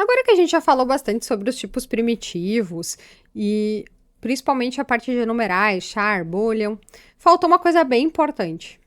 Agora que a gente já falou bastante sobre os tipos primitivos e principalmente a parte de numerais, char, boolean, faltou uma coisa bem importante: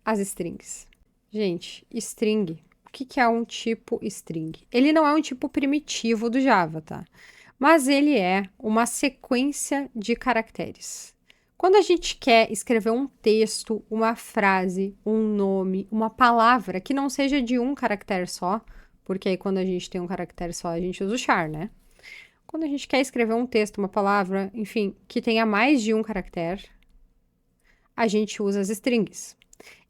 as strings. Gente, string. O que é um tipo string? Ele não é um tipo primitivo do Java, tá? Mas ele é uma sequência de caracteres. Quando a gente quer escrever um texto, uma frase, um nome, uma palavra que não seja de um caractere só, porque aí quando a gente tem um caractere só, a gente usa o char, né? Quando a gente quer escrever um texto, uma palavra, enfim, que tenha mais de um caractere, a gente usa as strings.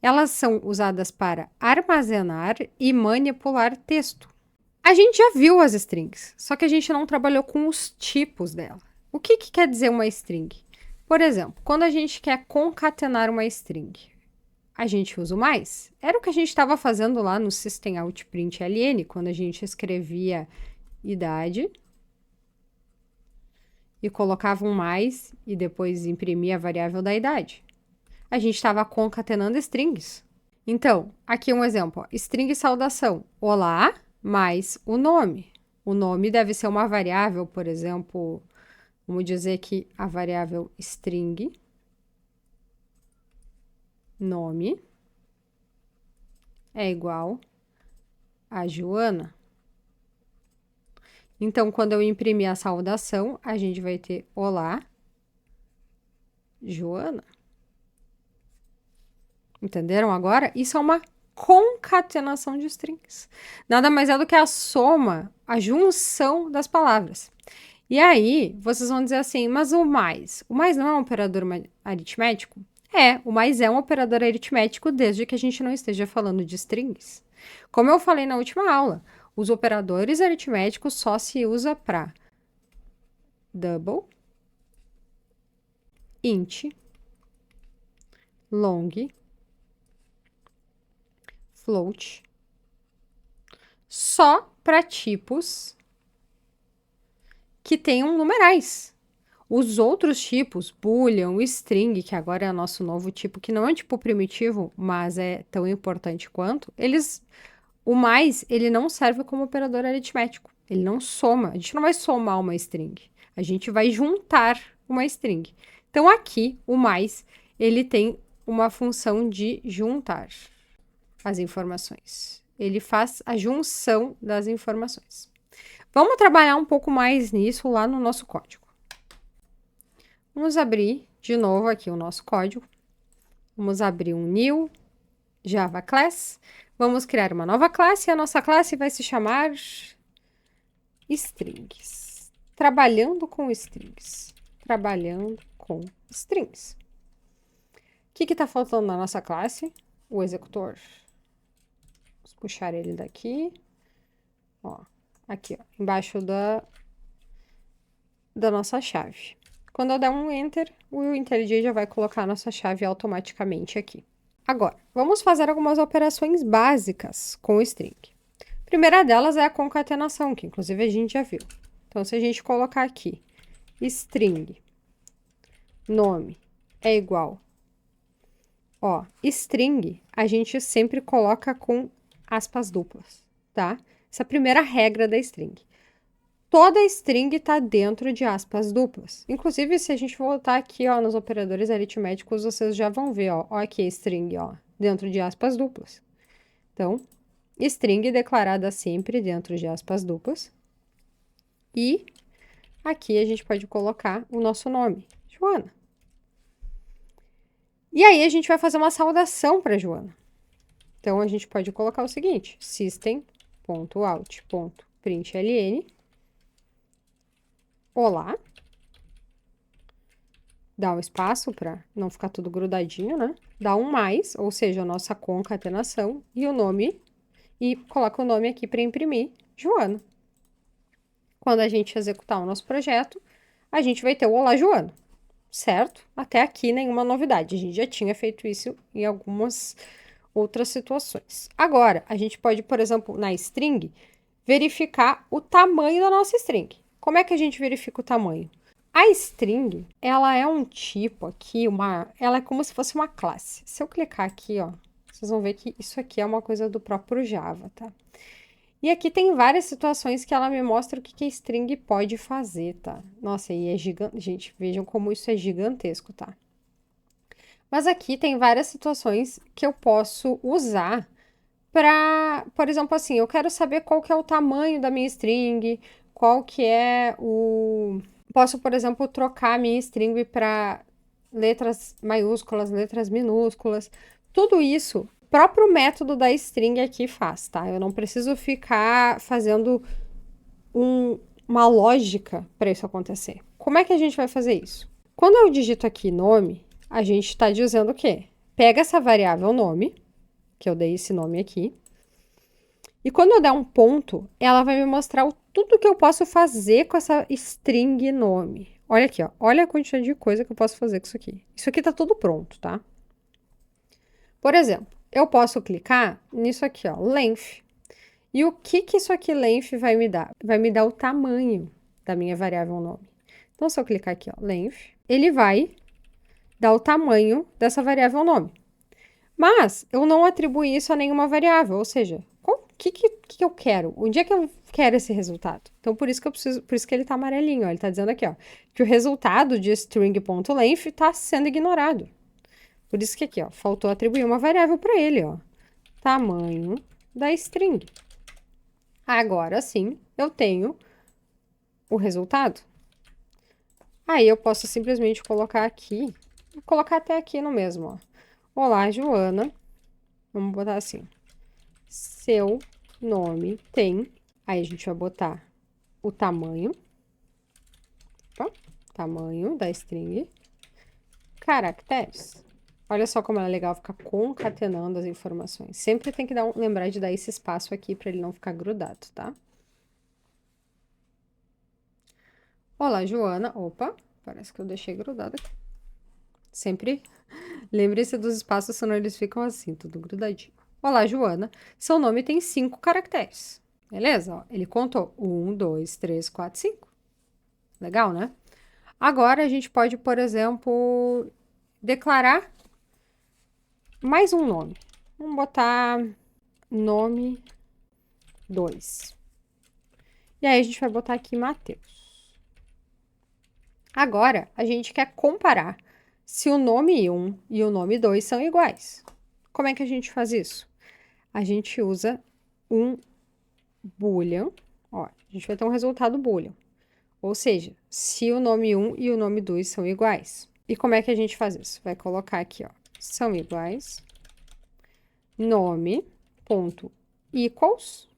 Elas são usadas para armazenar e manipular texto. A gente já viu as strings, só que a gente não trabalhou com os tipos dela. O que quer dizer uma string? Por exemplo, quando a gente quer concatenar uma string, a gente usa o mais. Era o que a gente estava fazendo lá no systemout.println, quando a gente escrevia idade e colocava um mais e depois imprimia a variável da idade. A gente estava concatenando strings. Então, aqui um exemplo, ó, string saudação, olá, mais o nome. O nome deve ser uma variável, por exemplo, vamos dizer que a variável string nome é igual a Joana. Então, quando eu imprimir a saudação, a gente vai ter olá, Joana. Entenderam agora? Isso é uma concatenação de strings. Nada mais é do que a soma, a junção das palavras. E aí, vocês vão dizer assim, mas o mais não é um operador aritmético? É, o mais é um operador aritmético desde que a gente não esteja falando de strings. Como eu falei na última aula, os operadores aritméticos só se usa para double, int, long, float, só para tipos que tenham numerais. Os outros tipos, boolean, string, que agora é o nosso novo tipo, que não é um tipo primitivo, mas é tão importante quanto, o mais, ele não serve como operador aritmético. Ele não soma. A gente não vai somar uma string. A gente vai juntar uma string. Então, aqui, o mais, ele tem uma função de juntar as informações. Ele faz a junção das informações. Vamos trabalhar um pouco mais nisso lá no nosso código. Vamos abrir de novo aqui o nosso código. Vamos abrir um new Java class. Vamos criar uma nova classe e a nossa classe vai se chamar strings. Trabalhando com strings. Trabalhando com strings. O que está faltando na nossa classe? O executor. Vamos puxar ele daqui. Ó, aqui, ó, embaixo da nossa chave. Quando eu der um Enter, o IntelliJ já vai colocar a nossa chave automaticamente aqui. Agora, vamos fazer algumas operações básicas com o string. A primeira delas é a concatenação, que inclusive a gente já viu. Então, se a gente colocar aqui string nome é igual, ó, string a gente sempre coloca com aspas duplas, tá? Essa é a primeira regra da string. Toda string está dentro de aspas duplas. Inclusive, se a gente voltar aqui, ó, nos operadores aritméticos, vocês já vão ver, ó aqui a string, ó, dentro de aspas duplas. Então, string declarada sempre dentro de aspas duplas. E aqui a gente pode colocar o nosso nome, Joana. E aí a gente vai fazer uma saudação para Joana. Então, a gente pode colocar o seguinte, system.out.println olá, dá um espaço para não ficar tudo grudadinho, né? Dá um mais, ou seja, a nossa concatenação, e o nome, e coloca o nome aqui para imprimir, Joana. Quando a gente executar o nosso projeto, a gente vai ter o Olá, Joana, certo? Até aqui nenhuma novidade, a gente já tinha feito isso em algumas outras situações. Agora, a gente pode, por exemplo, na string, verificar o tamanho da nossa string. Como é que a gente verifica o tamanho? A string, ela é um tipo aqui, ela é como se fosse uma classe. Se eu clicar aqui, ó, vocês vão ver que isso aqui é uma coisa do próprio Java, tá? E aqui tem várias situações que ela me mostra o que a string pode fazer, tá? Nossa, e é gigante. Gente, vejam como isso é gigantesco, tá? Mas aqui tem várias situações que eu posso usar para, por exemplo, assim, eu quero saber qual que é o tamanho da minha string, qual que é o... Posso, por exemplo, trocar a minha string para letras maiúsculas, letras minúsculas. Tudo isso, o próprio método da string aqui faz, tá? Eu não preciso ficar fazendo uma lógica para isso acontecer. Como é que a gente vai fazer isso? Quando eu digito aqui nome, a gente está dizendo o quê? Pega essa variável nome, que eu dei esse nome aqui, e quando eu der um ponto, ela vai me mostrar tudo que eu posso fazer com essa string nome. Olha aqui, ó. Olha a quantidade de coisa que eu posso fazer com isso aqui. Isso aqui tá tudo pronto, tá? Por exemplo, eu posso clicar nisso aqui, ó, length. E o que isso aqui, length, vai me dar? Vai me dar o tamanho da minha variável nome. Então, se eu clicar aqui, ó, length, ele vai dar o tamanho dessa variável nome. Mas eu não atribuí isso a nenhuma variável, ou seja, o que eu quero? Onde é que eu quero esse resultado? Então, por isso que ele tá amarelinho, ó, ele tá dizendo aqui, ó, que o resultado de string.length tá sendo ignorado. Por isso que aqui, ó, faltou atribuir uma variável para ele, ó, tamanho da string. Agora sim, eu tenho o resultado. Aí eu posso simplesmente colocar aqui, vou colocar até aqui no mesmo, ó. Olá, Joana. Vamos botar assim. Seu nome tem. Aí a gente vai botar o tamanho. Tá? Tamanho da string. Caracteres. Olha só como é legal ficar concatenando as informações. Sempre tem que lembrar de dar esse espaço aqui para ele não ficar grudado, tá? Olá, Joana. Opa, parece que eu deixei grudado aqui. Sempre lembre-se dos espaços, senão eles ficam assim, tudo grudadinho. Olá, Joana. Seu nome tem 5 caracteres. Beleza? Ó, ele contou 1, 2, 3, 4, 5. Legal, né? Agora a gente pode, por exemplo, declarar mais um nome. Vamos botar nome 2. E aí a gente vai botar aqui Matheus. Agora a gente quer comparar se o nome 1 e o nome 2 são iguais. Como é que a gente faz isso? A gente usa um boolean. Ó, a gente vai ter um resultado boolean. Ou seja, se o nome 1 e o nome 2 são iguais. E como é que a gente faz isso? Vai colocar aqui, ó, são iguais, nome, ponto, equals.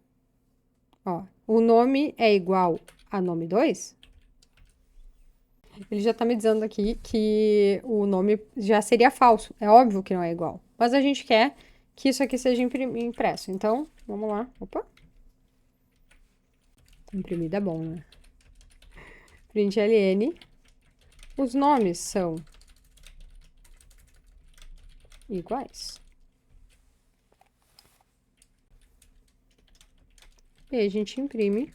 Ó, o nome é igual a nome 2? Ele já tá me dizendo aqui que o nome já seria falso. É óbvio que não é igual. Mas a gente quer que isso aqui seja impresso. Então, vamos lá. Opa. Imprimir dá bom, né? Println. Os nomes são iguais. E aí a gente imprime.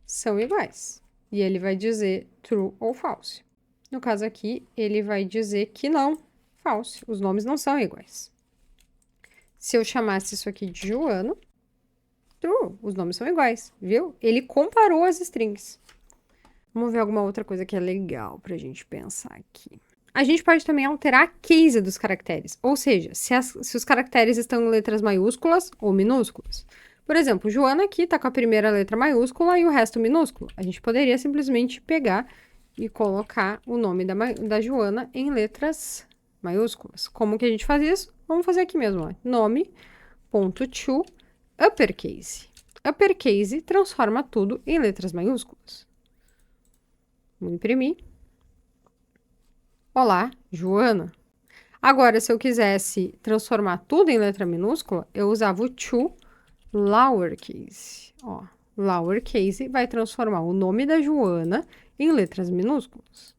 São iguais. E ele vai dizer true ou false. No caso aqui, ele vai dizer que não, false. Os nomes não são iguais. Se eu chamasse isso aqui de Joana, true, os nomes são iguais, viu? Ele comparou as strings. Vamos ver alguma outra coisa que é legal pra gente pensar aqui. A gente pode também alterar a case dos caracteres, ou seja, se os caracteres estão em letras maiúsculas ou minúsculas. Por exemplo, Joana aqui tá com a primeira letra maiúscula e o resto minúsculo. A gente poderia simplesmente pegar e colocar o nome da Joana em letras maiúsculas. Como que a gente faz isso? Vamos fazer aqui mesmo, ó. Nome.to uppercase. Uppercase transforma tudo em letras maiúsculas. Vou imprimir. Olá, Joana. Agora, se eu quisesse transformar tudo em letra minúscula, eu usava o to lowercase. Ó, lowercase vai transformar o nome da Joana em letras minúsculas.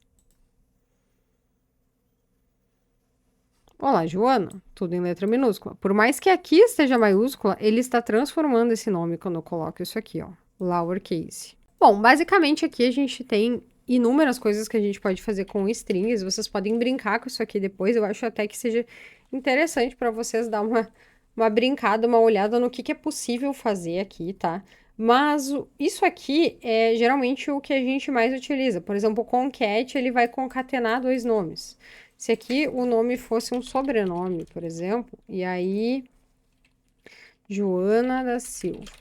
Olá, Joana. Tudo em letra minúscula. Por mais que aqui esteja maiúscula, ele está transformando esse nome quando eu coloco isso aqui, ó, lowercase. Bom, basicamente aqui a gente tem inúmeras coisas que a gente pode fazer com strings. Vocês podem brincar com isso aqui depois. Eu acho até que seja interessante para vocês dar uma brincada, uma olhada no que é possível fazer aqui, tá? Mas isso aqui é geralmente o que a gente mais utiliza. Por exemplo, o concat, ele vai concatenar dois nomes. Se aqui o nome fosse um sobrenome, por exemplo, e aí Joana da Silva,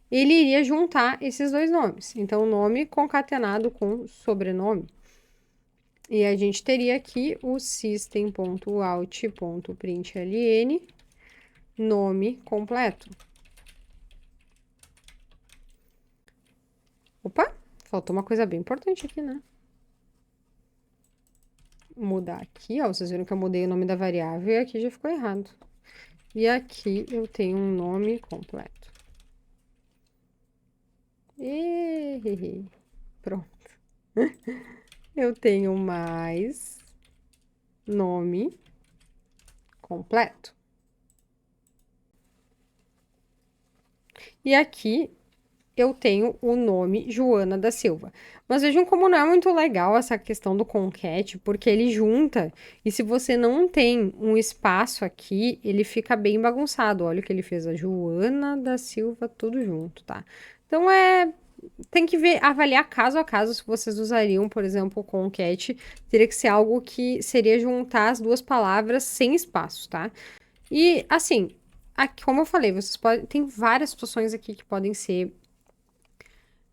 ele iria juntar esses dois nomes. Então, nome concatenado com sobrenome. E a gente teria aqui o system.out.println, nome completo. Opa, faltou uma coisa bem importante aqui, né? Mudar aqui, ó, vocês viram que eu mudei o nome da variável e aqui já ficou errado. E aqui eu tenho um nome completo. E pronto. Eu tenho mais nome completo. E aqui eu tenho o nome Joana da Silva. Mas vejam como não é muito legal essa questão do concat, porque ele junta, e se você não tem um espaço aqui, ele fica bem bagunçado. Olha o que ele fez, a Joana da Silva, tudo junto, tá? Então tem que ver, avaliar caso a caso se vocês usariam, por exemplo, o concat, teria que ser algo que seria juntar as duas palavras sem espaço, tá? E assim, aqui, como eu falei, vocês podem, tem várias situações aqui que podem ser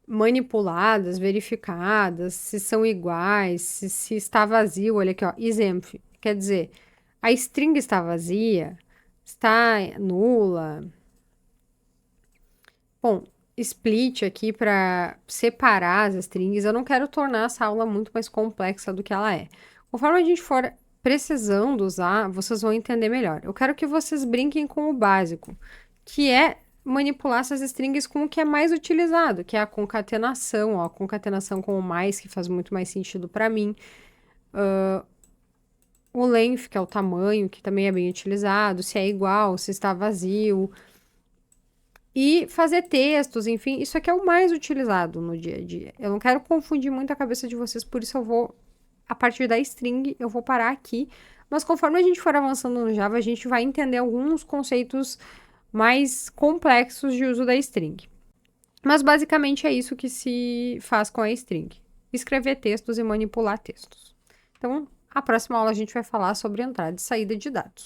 manipuladas, verificadas, se são iguais, se está vazio. Olha aqui, ó, exemplo, quer dizer, a string está vazia, está nula. Bom, split aqui para separar as strings. Eu não quero tornar essa aula muito mais complexa do que ela é. Conforme a gente for precisando usar, vocês vão entender melhor. Eu quero que vocês brinquem com o básico, que é manipular essas strings com o que é mais utilizado, que é a concatenação, ó, a concatenação com o mais, que faz muito mais sentido para mim. O length, que é o tamanho, que também é bem utilizado, se é igual, se está vazio. E fazer textos, enfim, isso aqui é o mais utilizado no dia a dia. Eu não quero confundir muito a cabeça de vocês, por isso eu vou, a partir da string, eu vou parar aqui. Mas conforme a gente for avançando no Java, a gente vai entender alguns conceitos mais complexos de uso da string. Mas basicamente é isso que se faz com a string: escrever textos e manipular textos. Então, a próxima aula a gente vai falar sobre entrada e saída de dados.